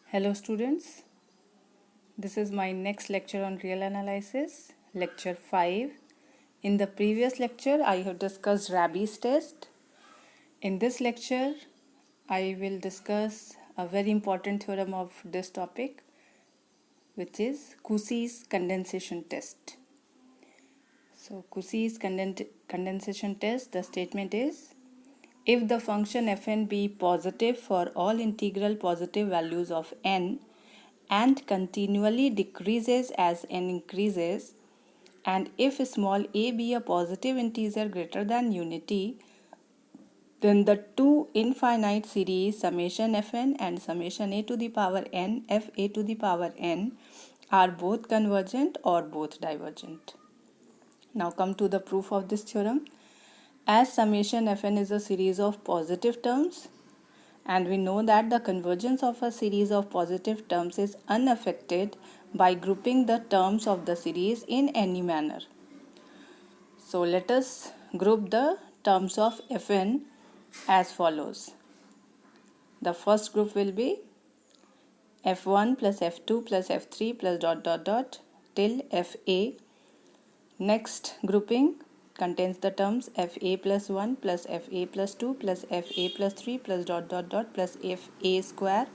Hello students, this is my next lecture on real analysis, lecture 5. In the previous lecture, I have discussed Rabi's test. In this lecture, I will discuss a very important theorem of this topic, which is Cauchy's condensation test. So Cauchy's condensation test, the statement is, if the function fn be positive for all integral positive values of n and continually decreases as n increases, and if small a be a positive integer greater than unity, then the two infinite series summation fn and summation a to the power n fa to the power n are both convergent or both divergent. Now come to the proof of this theorem. As summation fn is a series of positive terms, and we know that the convergence of a series of positive terms is unaffected by grouping the terms of the series in any manner. So let us group the terms of fn as follows. The first group will be f1 plus f2 plus f3 plus dot dot dot till fa. Next grouping contains the terms fa plus 1 plus fa plus 2 plus fa plus 3 plus dot dot dot plus fa square,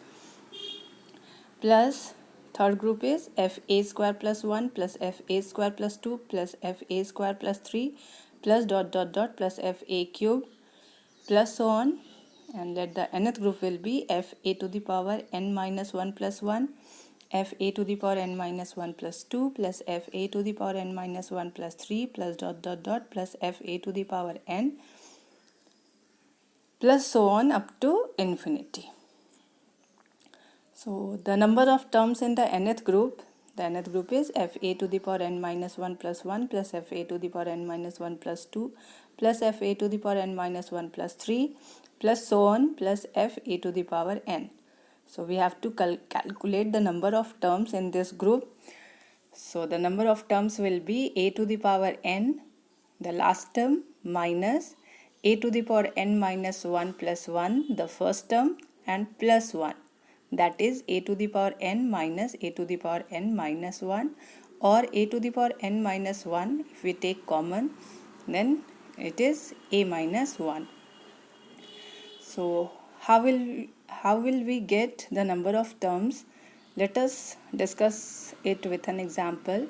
plus third group is fa square plus 1 plus fa square plus 2 plus fa square plus 3 plus dot dot dot plus fa cube plus so on, and let the nth group will be fa to the power n minus 1 plus 1, fa to the power n minus 1 plus 2 plus fa to the power n minus 1 plus 3 plus dot dot dot plus fa to the power n plus so on up to infinity. So the number of terms in the nth group is fa to the power n minus 1 plus 1 plus fa to the power n minus 1 plus 2 plus fa to the power n minus 1 plus 3 plus so on plus fa to the power n. So we have to calculate the number of terms in this group. So the number of terms will be a to the power n, the last term, minus a to the power n minus 1 plus 1, the first term, and plus 1. That is a to the power n minus a to the power n minus 1, or a to the power n minus 1. If we take common, then it is a minus 1. So how will we get the number of terms? Let us discuss it with an example.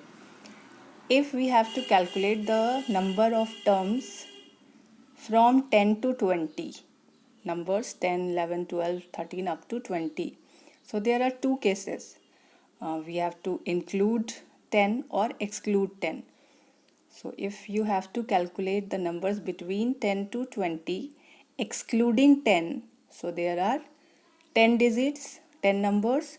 If we have to calculate the number of terms from 10 to 20, numbers 10, 11, 12, 13 up to 20. So there are two cases. We have to include 10 or exclude 10. So if you have to calculate the numbers between 10 to 20, excluding 10, so there are 10 digits, 10 numbers,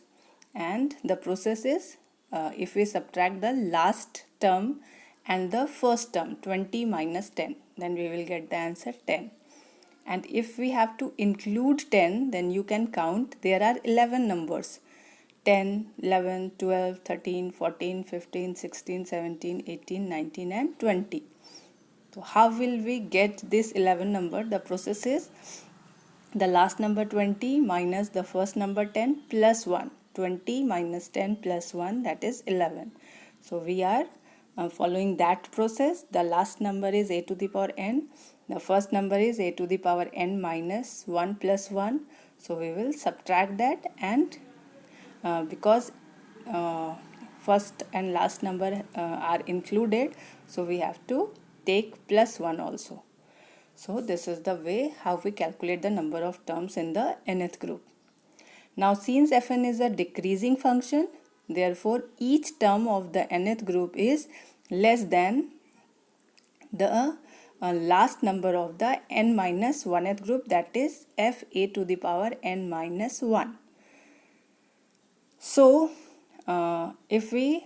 and the process is if we subtract the last term and the first term, 20 minus 10, then we will get the answer 10. And if we have to include 10, then you can count, there are 11 numbers, 10, 11, 12, 13, 14, 15, 16, 17, 18, 19 and 20. So how will we get this 11 number? The process is the last number 20 minus the first number 10 plus 1. 20 minus 10 plus 1, that is 11. So we are following that process. The last number is a to the power n. The first number is a to the power n minus 1 plus 1. So we will subtract that, and because first and last number are included, so we have to take plus 1 also. So this is the way how we calculate the number of terms in the nth group. Now since fn is a decreasing function, therefore each term of the nth group is less than the last number of the n minus 1th group, that is fa to the power n minus 1. So if we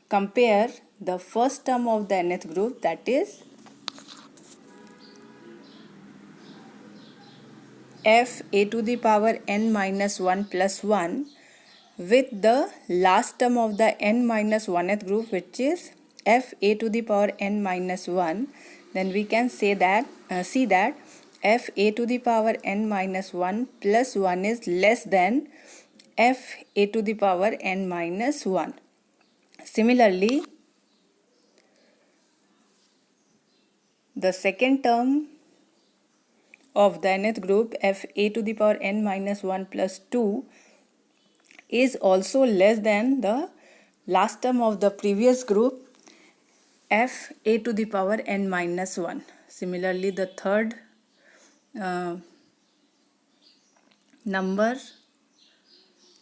compare the first term of the nth group, that is f a to the power n minus 1 plus 1, with the last term of the n minus 1th group, which is f a to the power n minus 1, then we can say that see that f a to the power n minus 1 plus 1 is less than f a to the power n minus 1. Similarly, the second term of the nth group f a to the power n minus 1 plus 2 is also less than the last term of the previous group f a to the power n minus 1. Similarly, the third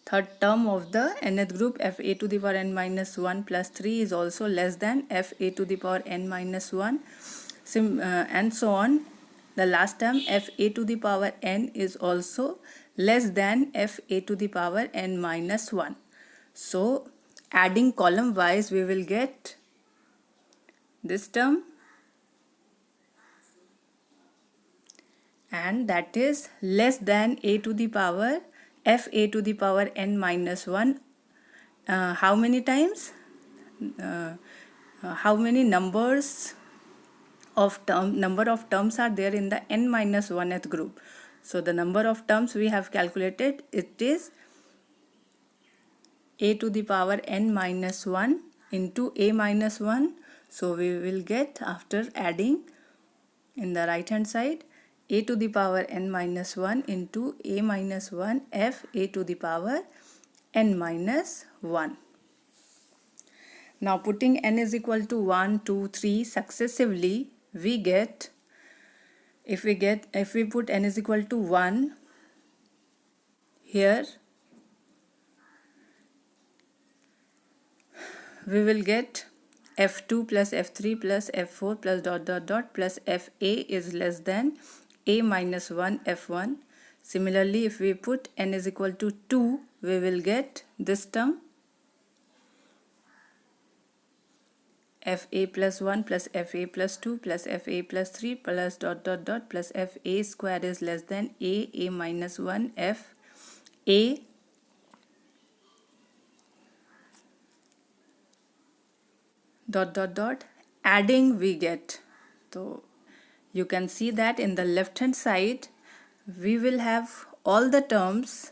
third term of the nth group f a to the power n minus 1 plus 3 is also less than f a to the power n minus 1, and so on. The last term f a to the power n is also less than f a to the power n minus 1. So adding column wise, we will get this term, and that is less than a to the power f a to the power n minus 1. How many times? How many number of terms are there in the n minus 1th group? So the number of terms we have calculated, it is a to the power n minus 1 into a minus 1. So we will get, after adding in the right hand side, a to the power n minus 1 into a minus 1 f a to the power n minus 1. Now putting n is equal to 1, 2, 3 successively, we get, if we put n is equal to 1 here, we will get f2 plus f3 plus f4 plus dot dot dot plus fa is less than a minus 1 f1. Similarly, if we put n is equal to 2, we will get this term, fa plus 1 plus fa plus 2 plus fa plus 3 plus dot dot dot plus fa square is less than a minus 1 f a dot dot dot. Adding we get, so you can see that in the left hand side we will have all the terms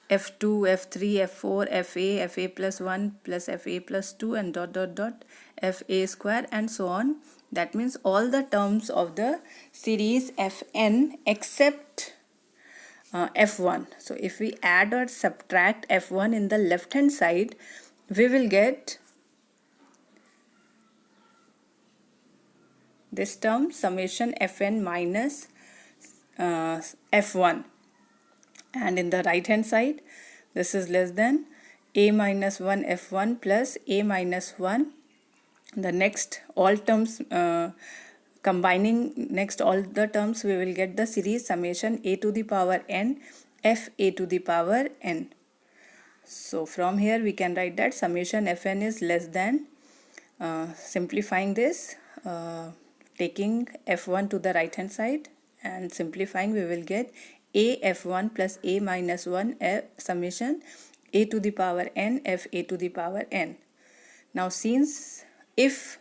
f2, f3, f4, fa plus 1 plus fa plus 2 and dot dot dot fa square and so on. That means all the terms of the series fn except f1. So if we add or subtract f1 in the left hand side, we will get this term, summation fn minus f1, and in the right hand side this is less than a minus 1 f1 plus a minus 1. The next all terms, combining next all the terms, we will get the series summation a to the power n f a to the power n. So from here we can write that summation fn is less than, simplifying this, taking f1 to the right hand side and simplifying, we will get a f1 plus a minus 1 summation a to the power n f a to the power n. Now since if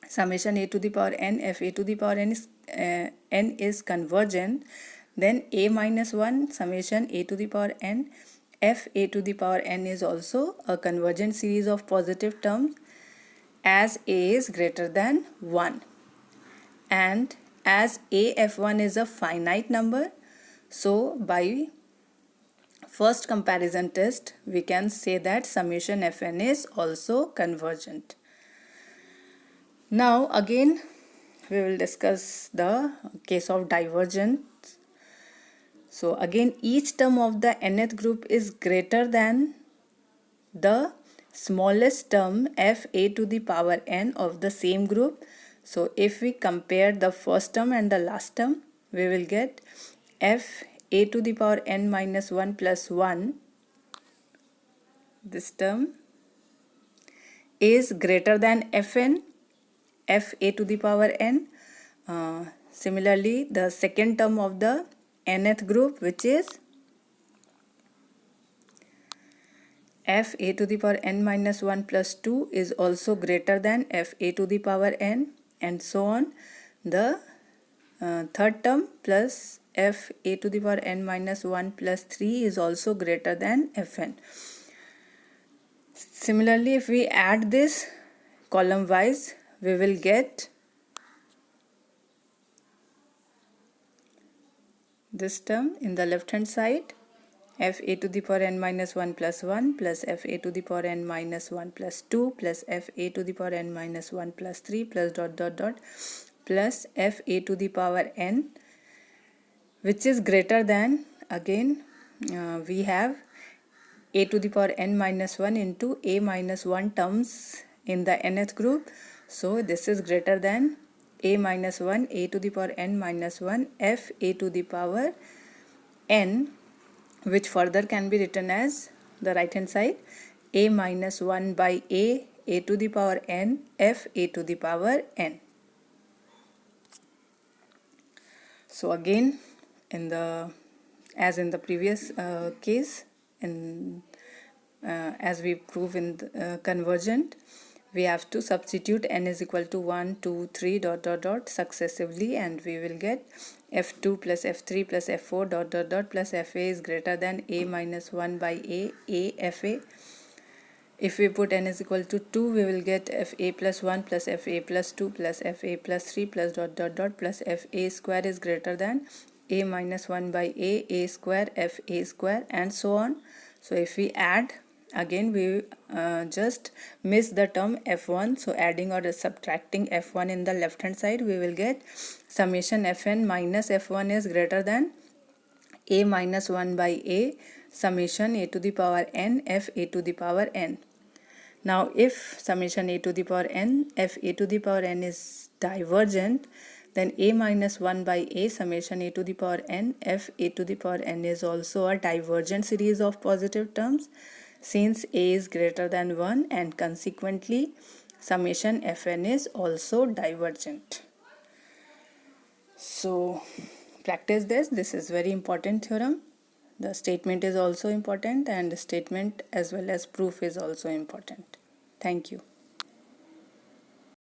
summation a to the power n f a to the power n is convergent, then a minus 1 summation a to the power n f a to the power n is also a convergent series of positive terms as a is greater than 1. And as a f1 is a finite number, so by first comparison test we can say that summation fn is also convergent. Now again we will discuss the case of divergence. So again each term of the nth group is greater than the smallest term f a to the power n of the same group. So if we compare the first term and the last term, we will get f a to the power n minus 1 plus 1, this term is greater than fn f a to the power n. Similarly, the second term of the nth group, which is f a to the power n minus 1 plus 2, is also greater than f a to the power n, and so on. The third term plus f a to the power n minus 1 plus 3 is also greater than fn. Similarly, if we add this column wise, we will get this term in the left hand side, f a to the power n minus 1 plus 1 plus f a to the power n minus 1 plus 2 plus f a to the power n minus 1 plus 3 plus dot dot dot plus f a to the power n, which is greater than, again we have a to the power n minus 1 into a minus 1 terms in the nth group. So this is greater than a minus 1 a to the power n minus 1 f a to the power n, which further can be written as the right hand side a minus 1 by a to the power n f a to the power n. So again, as in the previous case, as we prove in the, convergent, we have to substitute n is equal to 1, 2, 3 dot dot dot successively, and we will get f2 plus f3 plus f4 dot dot dot plus fa is greater than a minus 1 by a fa. If we put n is equal to 2, we will get fa plus 1 plus fa plus 2 plus fa plus 3 plus dot dot dot plus fa square is greater than a minus 1 by a square, fa square, and so on. So if we add, again we just miss the term f1, so adding or subtracting f1 in the left hand side, we will get summation fn minus f1 is greater than a minus 1 by a summation a to the power n f a to the power n. Now if summation a to the power n f a to the power n is divergent, then a minus 1 by a summation a to the power n f a to the power n is also a divergent series of positive terms, since a is greater than 1, and consequently summation fn is also divergent. So practice this is very important theorem. The statement is also important, and the statement as well as proof is also important. Thank you.